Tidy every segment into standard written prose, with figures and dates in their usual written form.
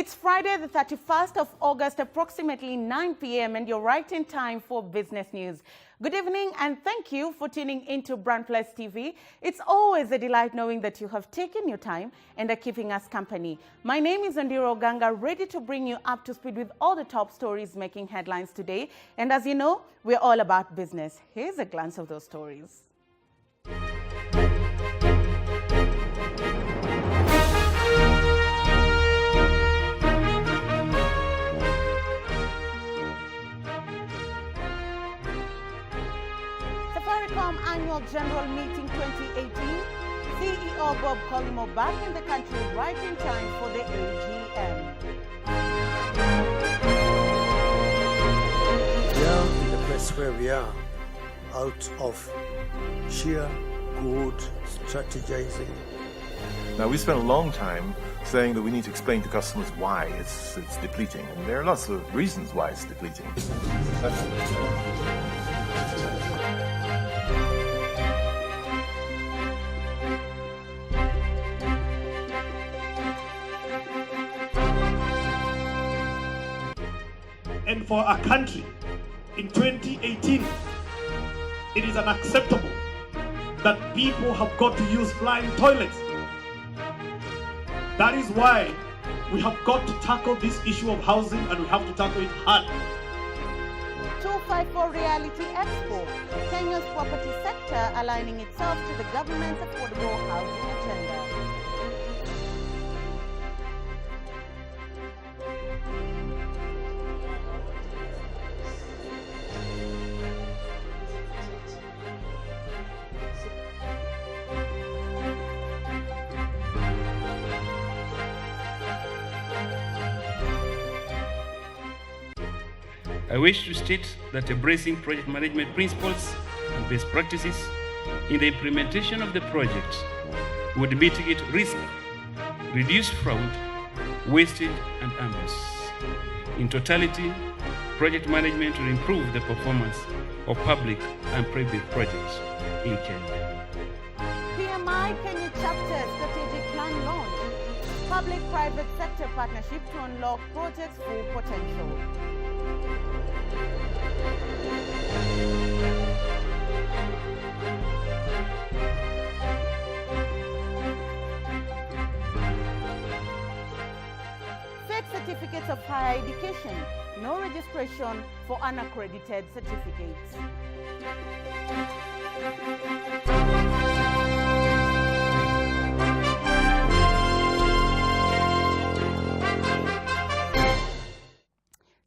It's Friday, the 31st of August, approximately 9 p.m., and you're right in time for business news. Good evening, and thank you for tuning into BrandPlus TV. It's always a delight knowing that you have taken your time and are keeping us company. My name is Ondiro Ganga, ready to bring you up to speed with all the top stories making headlines today. And as you know, we're all about business. Here's a glance of those stories. Safaricom Annual General Meeting 2018, CEO Bob Collymore back in the country right in time for the AGM. We are in the place where we are, out of sheer good strategizing. Now, we spent a long time saying that we need to explain to customers why it's depleting, and there are lots of reasons why it's depleting. And for our country, in 2018, it is unacceptable that people have got to use flying toilets. That is why we have got to tackle this issue of housing, and we have to tackle it hard. 254 Reality Expo, Kenya's property sector aligning itself to the government's affordable housing agenda. I wish to state that embracing project management principles and best practices in the implementation of the project would mitigate risk, reduce fraud, wastage, and abuse. In totality, project management will improve the performance of public and private projects in Kenya. PMI Kenya Chapter Strategic Plan launch. Public-private sector partnership to unlock projects' full potential. Fake certificates of higher education. No registration for unaccredited certificates.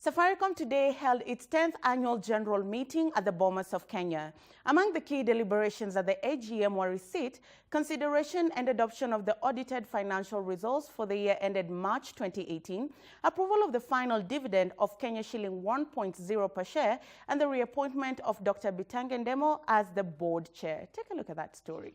Safaricom today held its 10th annual general meeting at the Bomas of Kenya. Among the key deliberations at the AGM were receipt, consideration and adoption of the audited financial results for the year ended March 2018, approval of the final dividend of Kenya shilling 1.0 per share, and the reappointment of Dr. Bitangendemo as the board chair. Take a look at that story.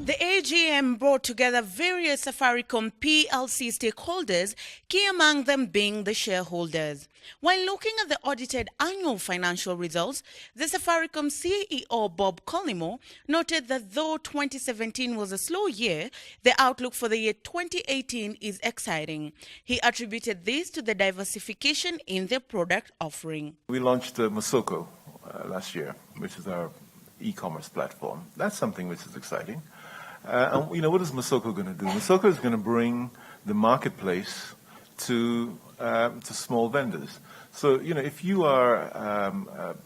The AGM brought together various Safaricom PLC stakeholders, key among them being the shareholders. While looking at the audited annual financial results, the Safaricom CEO Bob Collymore noted that though 2017 was a slow year, the outlook for the year 2018 is exciting. He attributed this to the diversification in their product offering. We launched Masoko last year, which is our e-commerce platform. That's something which is exciting. And you know, what is Masoko going to do? Masoko is going to bring the marketplace to small vendors. So, you know, if you are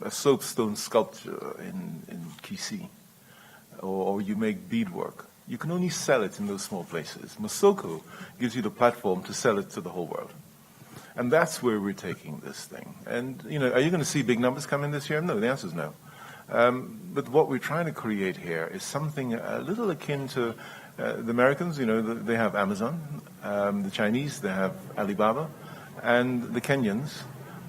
a soapstone sculptor in Kisii, or you make beadwork, you can only sell it in those small places. Masoko gives you the platform to sell it to the whole world. And that's where we're taking this thing. And, you know, are you going to see big numbers come in this year? No, the answer is no. But what we're trying to create here is something a little akin to the Americans. You know, they have Amazon, the Chinese, they have Alibaba, and the Kenyans,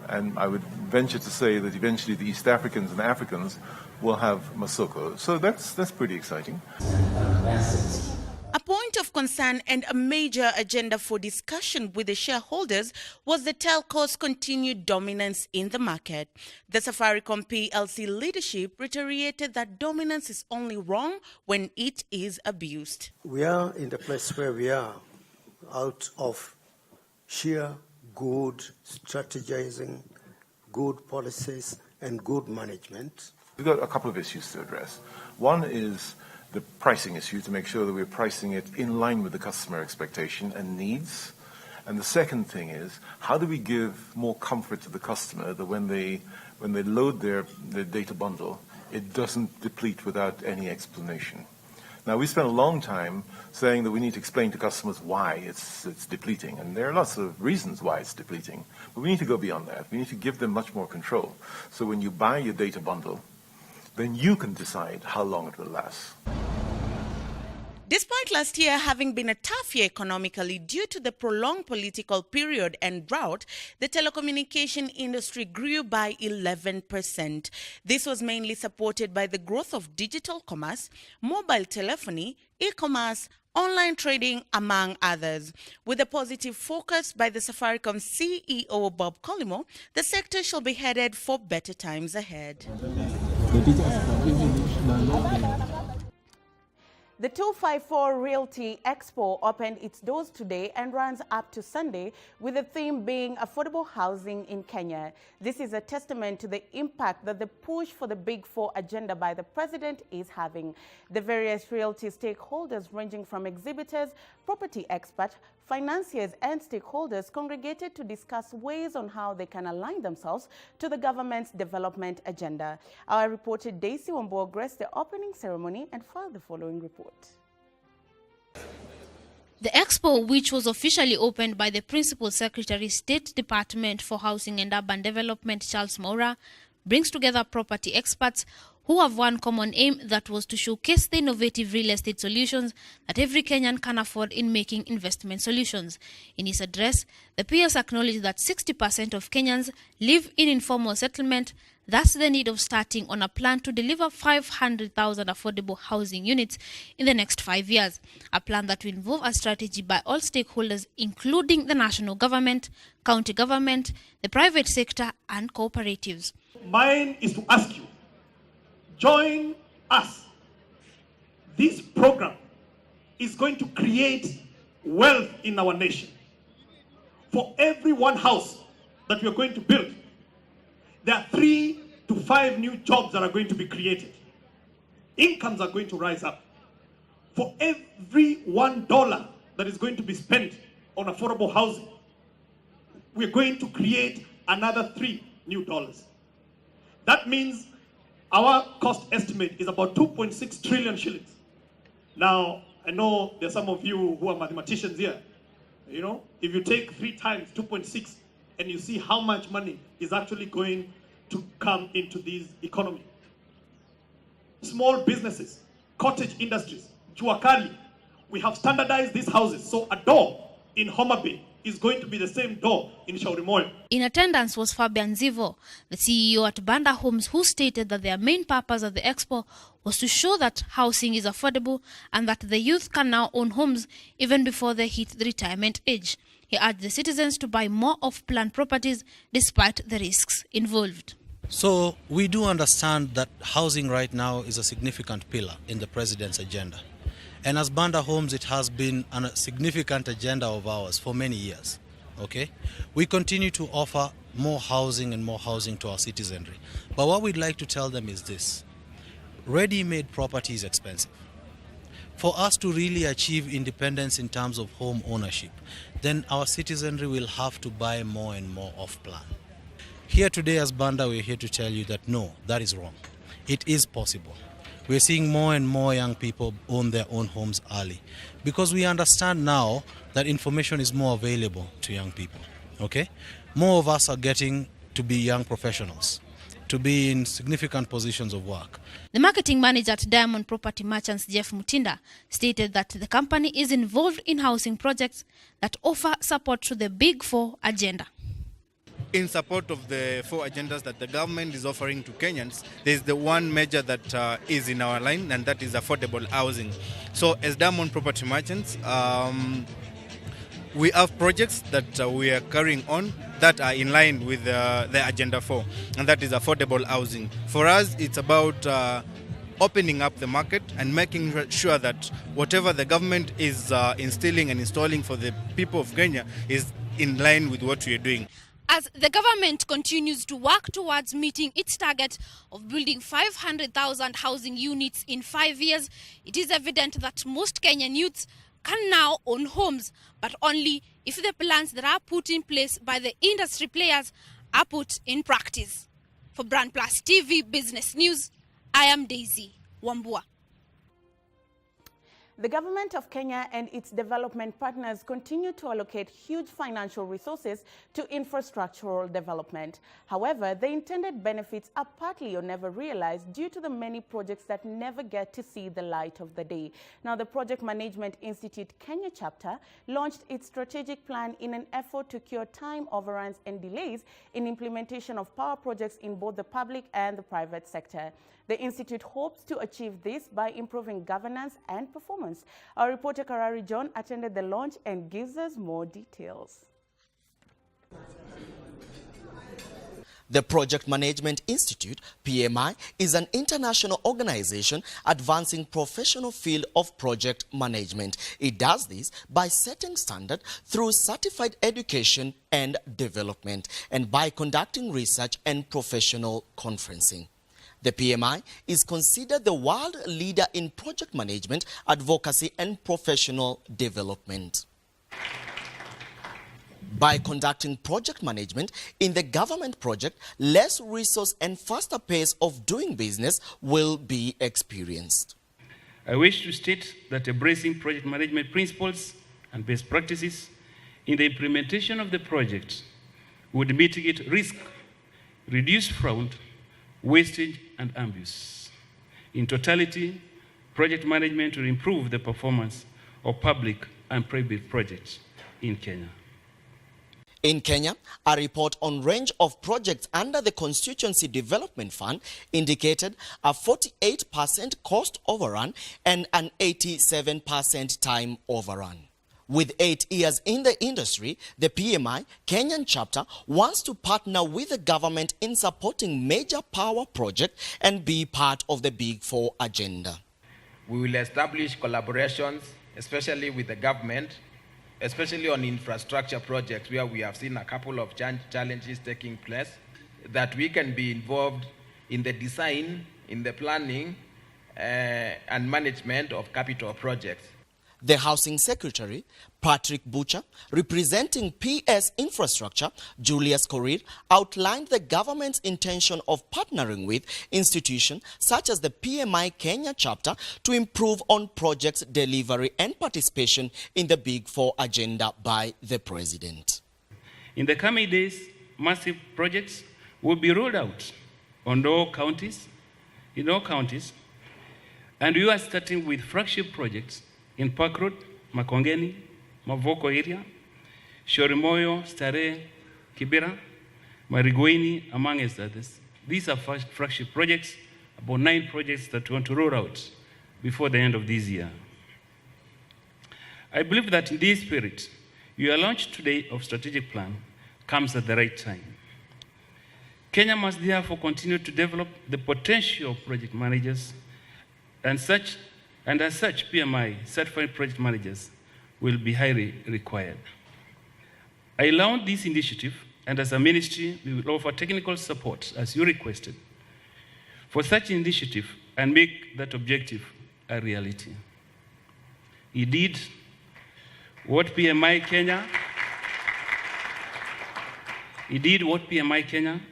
and I would venture to say that eventually the East Africans and the Africans will have Masoko. So that's pretty exciting. A point of concern and a major agenda for discussion with the shareholders was the telco's continued dominance in the market. The Safaricom PLC leadership reiterated that dominance is only wrong when it is abused. We are in the place where we are, out of sheer good strategizing, good policies, and good management. We've got a couple of issues to address. One is the pricing issue, to make sure that we're pricing it in line with the customer expectation and needs. And the second thing is, how do we give more comfort to the customer that when they load their data bundle, it doesn't deplete without any explanation? Now, we spent a long time saying that we need to explain to customers why it's depleting, and there are lots of reasons why it's depleting, but we need to go beyond that. We need to give them much more control. So when you buy your data bundle, then you can decide how long it will last. Despite last year having been a tough year economically due to the prolonged political period and drought, the telecommunication industry grew by 11%. This was mainly supported by the growth of digital commerce, mobile telephony, e-commerce, online trading, among others. With a positive focus by the Safaricom CEO Bob Collymore, the sector shall be headed for better times ahead. The 254 Realty Expo opened its doors today and runs up to Sunday, with the theme being affordable housing in Kenya. This is a testament to the impact that the push for the Big Four agenda by the president is having. The various realty stakeholders, ranging from exhibitors, property experts, financiers and stakeholders, congregated to discuss ways on how they can align themselves to the government's development agenda. Our reporter Daisy Wambo graced the opening ceremony and filed the following report. The Expo, which was officially opened by the Principal Secretary, State Department for Housing and Urban Development, Charles Maura, brings together property experts who have one common aim, that was to showcase the innovative real estate solutions that every Kenyan can afford in making investment solutions. In his address, the PS acknowledged that 60% of Kenyans live in informal settlement, thus the need of starting on a plan to deliver 500,000 affordable housing units in the next 5 years, a plan that will involve a strategy by all stakeholders, including the national government, county government, the private sector and cooperatives. Mine is to ask you, join us. This program is going to create wealth in our nation. For every one house that we are going to build, there are 3 to 5 new jobs that are going to be created. Incomes are going to rise up. For every $1 that is going to be spent on affordable housing, we're going to create another $3 new. That means our cost estimate is about 2.6 trillion shillings. Now, I know there's some of you who are mathematicians here. You know, if you take 3 times 2.6 and you see how much money is actually going to come into this economy. Small businesses, cottage industries, Juakali, we have standardized these houses. So a door in Homa Bay is going to be the same door in Shauri Moyo. In attendance was Fabian Zivo, the CEO at Banda Homes, who stated that their main purpose at the Expo was to show that housing is affordable and that the youth can now own homes even before they hit the retirement age. He urged the citizens to buy more off-plan properties despite the risks involved. So we do understand that housing right now is a significant pillar in the president's agenda. And as Banda Homes, it has been a significant agenda of ours for many years. Okay, we continue to offer more housing and more housing to our citizenry. But what we'd like to tell them is this: ready-made property is expensive. For us to really achieve independence in terms of home ownership, then our citizenry will have to buy more and more off-plan. Here today as Banda, we're here to tell you that no, that is wrong. It is possible. We're seeing more and more young people own their own homes early because we understand now that information is more available to young people. Okay? More of us are getting to be young professionals, to be in significant positions of work. The marketing manager at Diamond Property Merchants, Jeff Mutinda, stated that the company is involved in housing projects that offer support to the Big Four agenda. In support of the 4 agendas that the government is offering to Kenyans, there's the one measure that is in our line, and that is affordable housing. So as Diamond Property Merchants, we have projects that we are carrying on that are in line with the Agenda 4, and that is affordable housing. For us, it's about opening up the market and making sure that whatever the government is instilling and installing for the people of Kenya is in line with what we are doing. As the government continues to work towards meeting its target of building 500,000 housing units in 5 years, it is evident that most Kenyan youths can now own homes, but only if the plans that are put in place by the industry players are put in practice. For BrandPlus TV Business News, I am Daisy Wambua. The government of Kenya and its development partners continue to allocate huge financial resources to infrastructural development. However, the intended benefits are partly or never realized due to the many projects that never get to see the light of the day. Now, the Project Management Institute Kenya chapter launched its strategic plan in an effort to cure time overruns and delays in implementation of power projects in both the public and the private sector. The institute hopes to achieve this by improving governance and performance. Our reporter Karari John attended the launch and gives us more details. The Project Management Institute, PMI, is an international organization advancing professional field of project management. It does this by setting standard through certified education and development and by conducting research and professional conferencing. The PMI is considered the world leader in project management, advocacy and professional development. By conducting project management in the government project, less resource and faster pace of doing business will be experienced. I wish to state that embracing project management principles and best practices in the implementation of the project would mitigate risk, reduce fraud, wastage and abuse. In totality, project management will improve the performance of public and private projects in Kenya. In Kenya, a report on range of projects under the Constituency Development Fund indicated a 48% cost overrun and an 87% time overrun. With 8 years in the industry, the PMI Kenyan chapter wants to partner with the government in supporting major power projects and be part of the Big Four agenda. We will establish collaborations, especially with the government, especially on infrastructure projects where we have seen a couple of challenges taking place, that we can be involved in the design, in the planning, and management of capital projects. The Housing Secretary, Patrick Butcher, representing PS Infrastructure, Julius Korir, outlined the government's intention of partnering with institutions such as the PMI Kenya chapter to improve on projects delivery and participation in the Big Four agenda by the President. In the coming days, massive projects will be rolled out in all counties, and we are starting with flagship projects in Park Road, Makongeni, Mavoko area, Shorimoyo, Starehe, Kibera, Marigweni, among others. These are flagship projects, about 9 projects that we want to roll out before the end of this year. I believe that in this spirit, your launch today of strategic plan comes at the right time. Kenya must therefore continue to develop the potential of project managers and as such, PMI certified project managers will be highly required. I launched this initiative, and as a ministry, we will offer technical support, as you requested, for such initiative and make that objective a reality. Indeed, what PMI Kenya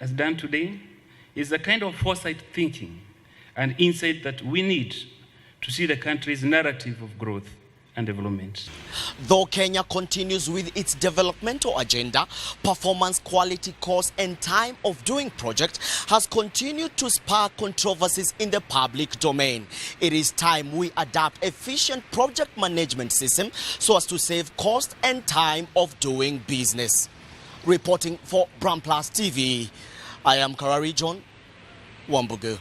has done today is the kind of foresight thinking and insight that we need to see the country's narrative of growth and development. Though Kenya continues with its developmental agenda, performance, quality, cost and time of doing projects has continued to spark controversies in the public domain. It is time we adapt efficient project management system so as to save cost and time of doing business. Reporting for BrandPlus TV, I am Karari John Wambugu.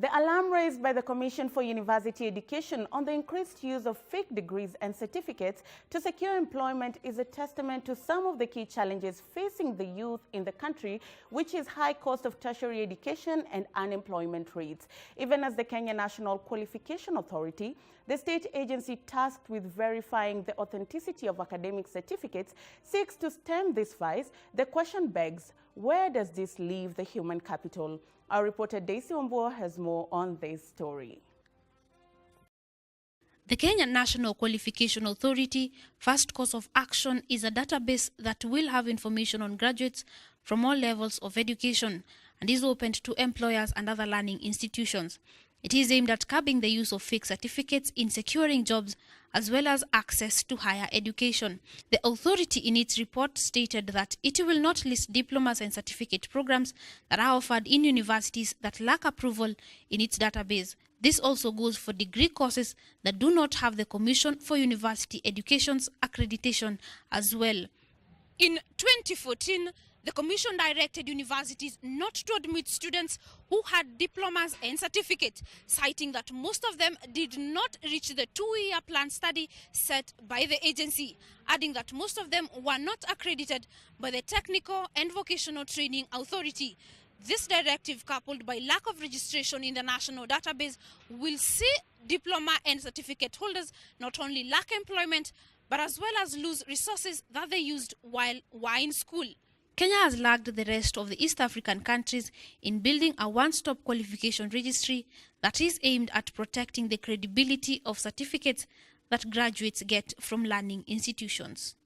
The alarm raised by the Commission for University Education on the increased use of fake degrees and certificates to secure employment is a testament to some of the key challenges facing the youth in the country, which is high cost of tertiary education and unemployment rates. Even as the Kenya National Qualification Authority, the state agency tasked with verifying the authenticity of academic certificates, seeks to stem this vice, the question begs, where does this leave the human capital? Our reporter Daisy Wambua has more on this story. The Kenya National Qualification Authority first course of action is a database that will have information on graduates from all levels of education and is opened to employers and other learning institutions. It is aimed at curbing the use of fake certificates in securing jobs as well as access to higher education. The authority in its report stated that it will not list diplomas and certificate programs that are offered in universities that lack approval in its database. This also goes for degree courses that do not have the Commission for University Education's accreditation as well. In 2014, the Commission directed universities not to admit students who had diplomas and certificates, citing that most of them did not reach the 2-year plan study set by the agency, adding that most of them were not accredited by the Technical and Vocational Training Authority. This directive, coupled by lack of registration in the national database, will see diploma and certificate holders not only lack employment, but as well as lose resources that they used while were in school. Kenya has lagged the rest of the East African countries in building a one-stop qualification registry that is aimed at protecting the credibility of certificates that graduates get from learning institutions.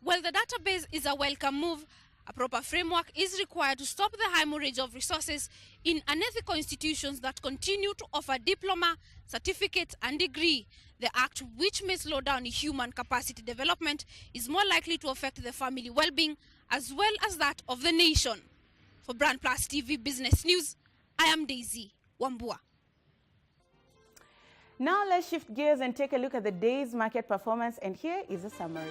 While the database is a welcome move, a proper framework is required to stop the hemorrhage of resources in unethical institutions that continue to offer diploma, certificate, and degree. The act, which may slow down human capacity development, is more likely to affect the family well-being as well as that of the nation. For BrandPlus TV Business News, I am Daisy Wambua. Now let's shift gears and take a look at the day's market performance, and here is a summary.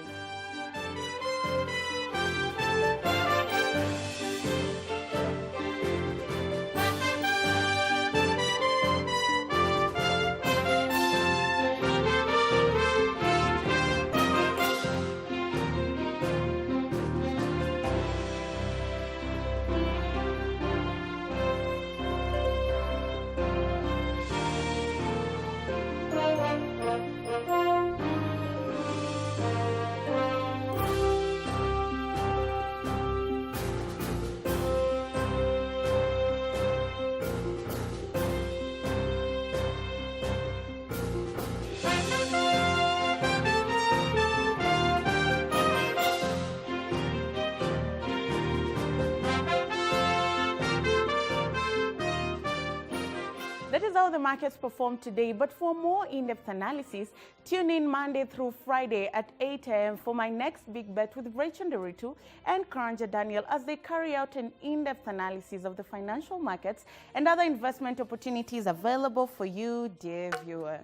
That is how the markets performed today, but for more in-depth analysis, tune in Monday through Friday at 8 a.m. for my next big bet with Rachel Nderitu and Karanja Daniel as they carry out an in-depth analysis of the financial markets and other investment opportunities available for you, dear viewer.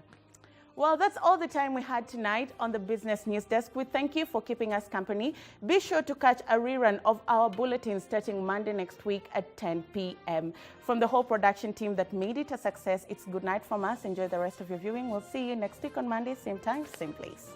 Well, that's all the time we had tonight on the Business News Desk. We thank you for keeping us company. Be sure to catch a rerun of our bulletin starting Monday next week at 10 p.m. From the whole production team that made it a success, it's good night from us. Enjoy the rest of your viewing. We'll see you next week on Monday, same time, same place.